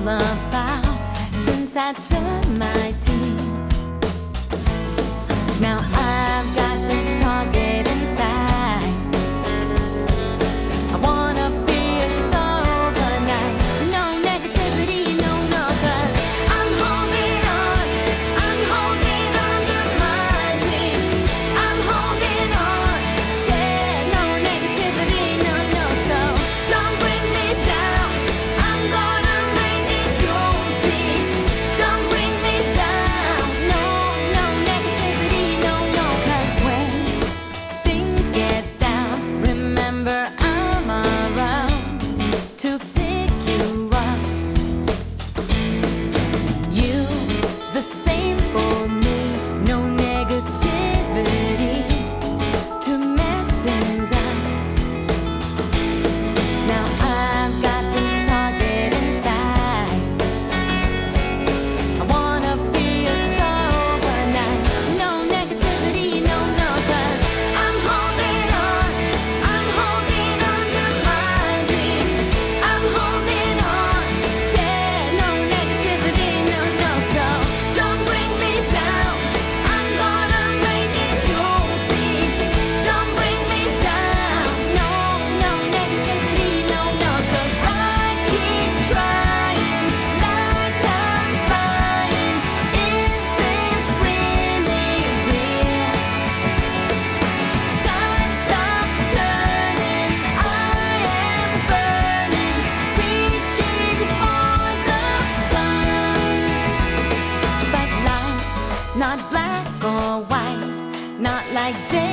all about since I turned my teens. Now I've got some target inside. I wanna be a star overnight. No negativity, no, no, 'cause I'm holding on to my dream. I'm holding on, yeah, no negativity, no, no. So don't bring me down, I'm gonna make it you'll see. Don't bring me down, no, no negativity, no, no. 'Cause when things get down, remember I'm around to pick you up. You, the same for me, no negativity to mess things up. Now I've got some target inside. I wanna be a star overnight. No negativity, no, no, 'cause I'm holding on to my dream. I'm holding on, yeah, no negativity, no, no. So don't bring me down, I'm gonna make it you'll see. Don't bring me down, no, no negativity, no, no. 'Cause I keep trying, like I'm flying. Is this really real? Time stops turning, I am burning, reaching for the stars. But life's not black or white, not like day